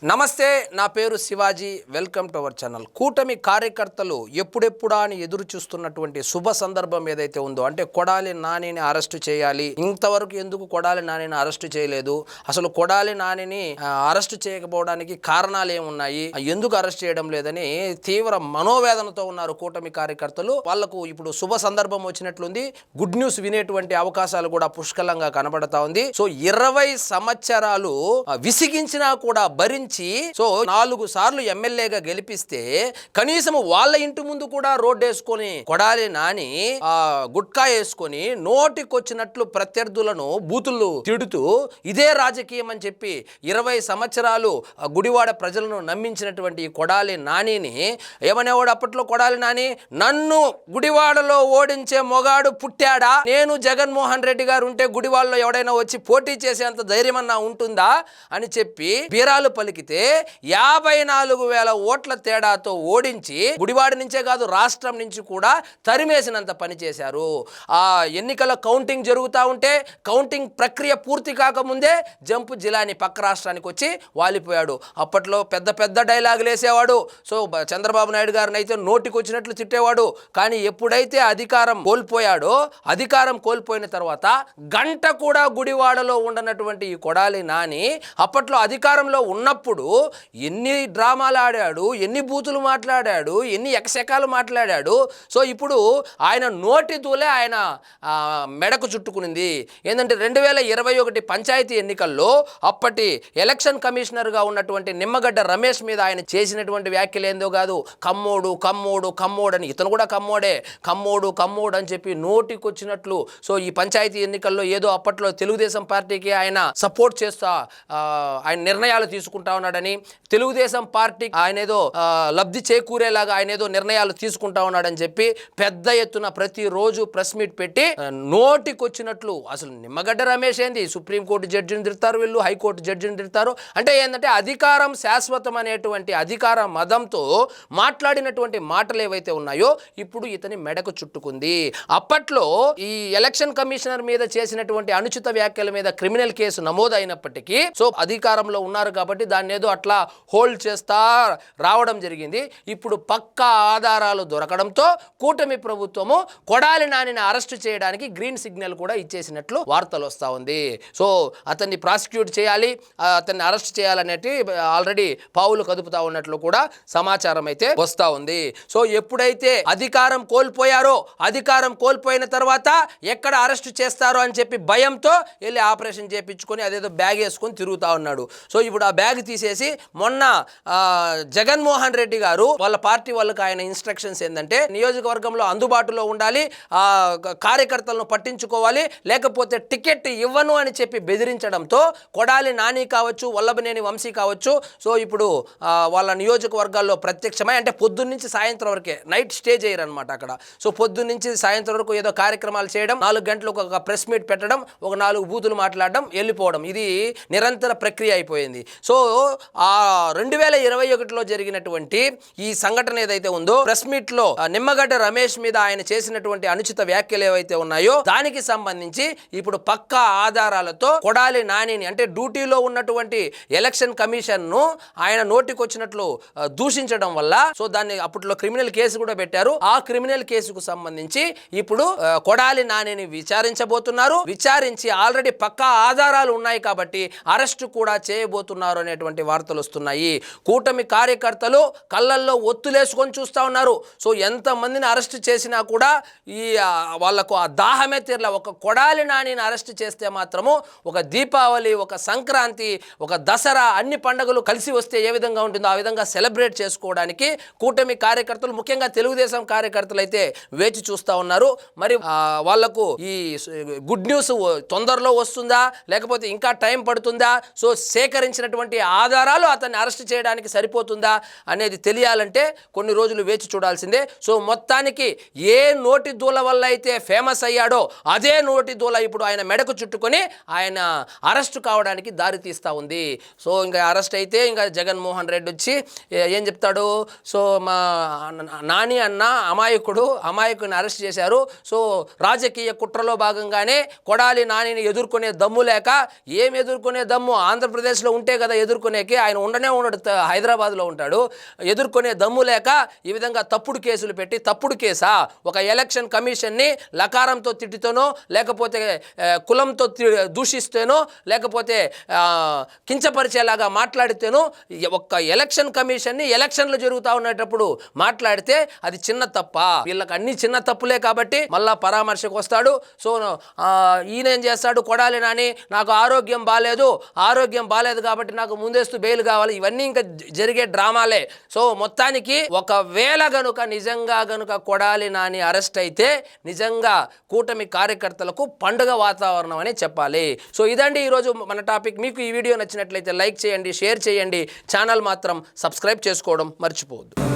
నమస్తే, నా పేరు Shivaji. Welcome to our channel. కూటమి కార్యకర్తలు ఎప్పుడెప్పుడా అని ఎదురు చూస్తున్నటువంటి శుభ సందర్భం ఏదైతే ఉందో, అంటే కొడాలి నానిని అరెస్టు చేయాలి. ఇంతవరకు ఎందుకు కొడాలి నానిని అరెస్టు చేయలేదు, అసలు కొడాలి నానిని అరెస్టు చేయకపోవడానికి కారణాలు ఏమున్నాయి, ఎందుకు అరెస్ట్ చేయడం లేదని తీవ్ర మనోవేదనతో ఉన్నారు కూటమి కార్యకర్తలు. వాళ్లకు ఇప్పుడు శుభ సందర్భం వచ్చినట్లుంది. గుడ్ న్యూస్ వినేటువంటి అవకాశాలు కూడా పుష్కలంగా కనబడతా ఉంది. సో 20 సంవత్సరాలు విసిగించినా కూడా భరించి 4 సార్లు ఎమ్మెల్యేగా గెలిపిస్తే కనీసం వాళ్ళ ఇంటి ముందు కూడా రోడ్డు వేసుకొని కొడాలి నాని గుట్కా వేసుకొని నోటికొచ్చినట్లు ప్రత్యర్థులను బూతులు తిడుతూ ఇదే రాజకీయం అని చెప్పి 20 సంవత్సరాలు గుడివాడ ప్రజలను నమ్మించినటువంటి కొడాలి నానిని ఏమనేవాడు అప్పట్లో? కొడాలి నాని, నన్ను గుడివాడలో ఓడించే మొగాడు పుట్టాడా? నేను జగన్మోహన్ రెడ్డి గారు ఉంటే గుడివాడలో ఎవడైనా వచ్చి పోటీ చేసేంత ధైర్యం అన్నా ఉంటుందా అని చెప్పి బీరాలు పలికితే 54,000 ఓట్ల తేడాతో ఓడించి గుడివాడ నుంచే కాదు రాష్ట్రం నుంచి కూడా తరిమేసినంత పని చేశారు. ఆ ఎన్నికల కౌంటింగ్ జరుగుతూ ఉంటే కౌంటింగ్ ప్రక్రియ పూర్తి కాకముందే జంపు జిలాని పక్క రాష్ట్రానికి వచ్చి వాలిపోయాడు. అప్పట్లో పెద్ద పెద్ద డైలాగులు వేసేవాడు. సో చంద్రబాబు నాయుడు గారిని అయితే నోటికి వచ్చినట్లు తిట్టేవాడు. కానీ ఎప్పుడైతే అధికారం కోల్పోయాడో, అధికారం కోల్పోయిన తర్వాత గంట కూడా గుడివాడలో ఉండనటువంటి ఈ కొడాలి నాని అప్పట్లో అధికారంలో ఉన్నప్పుడు ఎన్ని డ్రామాలు ఆడాడు, ఎన్ని బూతులు మాట్లాడాడు, ఎన్ని ఎకశకాలు మాట్లాడాడు. సో ఇప్పుడు ఆయన నోటి దూలే ఆయన మెడకు చుట్టుకునింది. ఏంటంటే 2021 పంచాయతీ ఎన్నికల్లో అప్పటి ఎలక్షన్ కమిషనర్గా ఉన్నటువంటి నిమ్మగడ్డ రమేష్ మీద ఆయన చేసినటువంటి వ్యాఖ్యలు ఏందో కాదు, కమ్మోడు కమ్మోడు కమ్మోడు అని. ఇతను కూడా కమ్మోడే, కమ్మోడు కమ్మోడు అని చెప్పి నోటికొచ్చినట్లు. సో ఈ పంచాయతీ ఎన్నికల్లో ఏదో అప్పట్లో తెలుగుదేశం పార్టీకి ఆయన సపోర్ట్ చేస్తా ఆయన నిర్ణయాలు తీసుకుంటా ఉన్నాడని, తెలుగుదేశం పార్టీ ఆయన ఏదో లబ్ధి చేకూరేలాగా ఆయన ఏదో నిర్ణయాలు తీసుకుంటా ఉన్నాడని చెప్పి పెద్ద ఎత్తున ప్రతిరోజు ప్రెస్ మీట్ పెట్టి నోటికొచ్చినట్లు. అసలు నిమ్మగడ్డ రమేష్ ఏంది, సుప్రీంకోర్టు జడ్జిని తిడతారు వీళ్ళు, హైకోర్టు జడ్జిని తిడతారు. అంటే ఏంటంటే అధికారం శాశ్వతం అనేటువంటి అధికార మదంతో మాట్లాడినటువంటి మాటలు ఏవైతే ఉన్నాయో ఇప్పుడు ఇతని మెడకు చుట్టుకుంది. అప్పట్లో ఈ ఎలక్షన్ కమిషనర్ మీద చేసినటువంటి అనుచిత వ్యాఖ్యల మీద క్రిమినల్ కేసు నమోదైనప్పటికీ సో అధికారంలో ఉన్నారు కాబట్టి దాన్ని ఏదో అట్లా హోల్డ్ చేస్తా రావడం జరిగింది. ఇప్పుడు పక్కా ఆధారాలు దొరకడంతో కూటమి ప్రభుత్వము కొడాలి నానిని అరెస్టు చేయడానికి గ్రీన్ సిగ్నల్ కూడా ఇచ్చేసినట్లు వార్తలు వస్తూ ఉంది. సో అతన్ని ప్రాసిక్యూట్ చేయాలి, అతన్ని అరెస్ట్ చేయాలనేటి ఆల్రెడీ పావులు కదుపుతా ఉన్నట్లు కూడా సమాచారం అయితే వస్తూ ఉంది. సో ఎప్పుడైతే అధికారం కోల్పోయారో, అధికారం కోల్పోయిన తర్వాత ఎక్కడ అరెస్ట్ చేస్తారో అని చెప్పి భయంతో వెళ్ళి ఆపరేషన్ చేయించుకొని అదేదో బ్యాగ్ వేసుకొని తిరుగుతూ ఉన్నాడు. సో ఇప్పుడు ఆ బ్యాగ్ తీసేసి మొన్న జగన్మోహన్ రెడ్డి గారు వాళ్ళ పార్టీ వాళ్ళకి ఆయన ఇన్స్ట్రక్షన్స్ ఏంటంటే నియోజకవర్గంలో అందుబాటులో ఉండాలి, కార్యకర్తలను పట్టించుకోవాలి, లేకపోతే టికెట్ ఇవ్వను అని చెప్పి బెదిరించడంతో కొడాలి నాని కావచ్చు, వల్లభనేని వంశీ కావచ్చు, సో ఇప్పుడు వాళ్ళ నియోజకవర్గాల్లో ప్రత్యక్షమై, అంటే పొద్దున్నుంచి సాయంత్రం వరకే, నైట్ స్టే చేయరనమాట అక్కడ. సో పొద్దున్నుంచి సాయంత్రం వరకు ఏదో కార్యక్రమాలు చేయడం, 4 గంటలకు ఒక ప్రెస్ మీట్ పెట్టడం, ఒక 4 బూతులు మాట్లాడడం, వెళ్ళిపోవడం, ఇది నిరంతర ప్రక్రియ అయిపోయింది. సో ఆ 2021లో జరిగినటువంటి ఈ సంఘటన ఏదైతే ఉందో, ప్రెస్ మీట్ లో నిమ్మగడ్డ రమేష్ మీద ఆయన చేసినటువంటి అనుచిత వ్యాఖ్యలు ఏవైతే ఉన్నాయో దానికి సంబంధించి ఇప్పుడు పక్కా ఆధారాలతో కొడాలి నానిని, అంటే డ్యూటీలో ఉన్నటువంటి ఎలక్షన్ కమిషన్ ను ఆయన నోటికొచ్చినట్లు దూషించడం వల్ల సో దాన్ని అప్పట్లో క్రిమినల్ కేసు కూడా పెట్టారు. ఆ క్రిమినల్ కేసుకు సంబంధించి ఇప్పుడు కొడాలి నానిని విచారించబోతున్నారు. విచారించి ఆల్రెడీ పక్కా ఆధారాలు ఉన్నాయి కాబట్టి అరెస్ట్ కూడా చేయబోతున్నారు అనేటువంటి వార్తలు వస్తున్నాయి. కూటమి కార్యకర్తలు కళ్ళల్లో ఒత్తులేసుకొని చూస్తూ ఉన్నారు. సో ఎంతమందిని అరెస్ట్ చేసినా కూడా ఈ వాళ్లకు ఆ దాహమే తీరలే. ఒక కొడాలి నానిని అరెస్ట్ చేస్తే మాత్రము ఒక దీపావళి, ఒక సంక్రాంతి, ఒక దసరా, అన్ని పండుగలు కలిసి వస్తే ఏ విధంగా ఉంటుందో ఆ విధంగా సెలబ్రేట్ చేసుకోవడానికి కూటమి కార్యకర్తలు, ముఖ్యంగా తెలుగుదేశం కార్యకర్తలు అయితే వేచి చూస్తూ ఉన్నారు. మరి వాళ్లకు ఈ గుడ్ న్యూస్ తొందరలో వస్తుందా లేకపోతే ఇంకా టైం పడుతుందా, సో సేకరించినటువంటి ఆధారాలు అతన్ని అరెస్ట్ చేయడానికి సరిపోతుందా అనేది తెలియాలంటే కొన్ని రోజులు వేచి చూడాల్సిందే. సో మొత్తానికి ఏ నోటి దూల వల్ల అయితే ఫేమస్ అయ్యాడో అదే నోటి దూల ఇప్పుడు ఆయన మెడకు చుట్టుకొని ఆయన అరెస్ట్ కావడానికి దారి తీస్తూ ఉంది. సో ఇంకా అరెస్ట్ అయితే ఇంకా జగన్మోహన్ రెడ్డి వచ్చి ఏం చెప్తాడు, సో మా నాని అన్న అమాయకుని అరెస్ట్ చేశారు, సో రాజకీయ కుట్రలో భాగంగానే కొడాలి నానిని ఎదుర్కొనే దమ్ము లేక, ఏం ఎదుర్కొనే దమ్ము ఆంధ్రప్రదేశ్లో ఉంటే కదా ఎదుర్కొనే ఎదుర్కొనేకి ఆయన ఉండనే ఉండడు, హైదరాబాద్లో ఉంటాడు. ఎదుర్కొనే దమ్ము లేక ఈ విధంగా తప్పుడు కేసులు పెట్టి, తప్పుడు కేసా ఒక ఎలక్షన్ కమిషన్ని లకారంతో తిట్టితేనో, లేకపోతే కులంతో దూషిస్తేనో, లేకపోతే కించపరిచేలాగా మాట్లాడితేనో, ఒక్క ఎలక్షన్ కమిషన్ని ఎలక్షన్లు జరుగుతూ ఉండేటప్పుడు మాట్లాడితే అది చిన్న తప్ప? వీళ్ళకి అన్ని చిన్న తప్పులే కాబట్టి మళ్ళా పరామర్శకు వస్తాడు. సో ఈయన ఏం చేస్తాడు, కొడాలి నాని నాకు ఆరోగ్యం బాలేదు కాబట్టి నాకు ముందస్తు బెయిల్ కావాలి. ఇవన్నీ ఇంకా జరిగే డ్రామాలే. సో మొత్తానికి ఒకవేళ నిజంగా కొడాలి నాని అరెస్ట్ అయితే నిజంగా కూటమి కార్యకర్తలకు పండుగ వాతావరణం అని చెప్పాలి. సో ఇదండి ఈరోజు మన టాపిక్. మీకు ఈ వీడియో నచ్చినట్లయితే లైక్ చేయండి, షేర్ చేయండి, ఛానల్ మాత్రం సబ్స్క్రైబ్ చేసుకోవడం మర్చిపోవద్దు.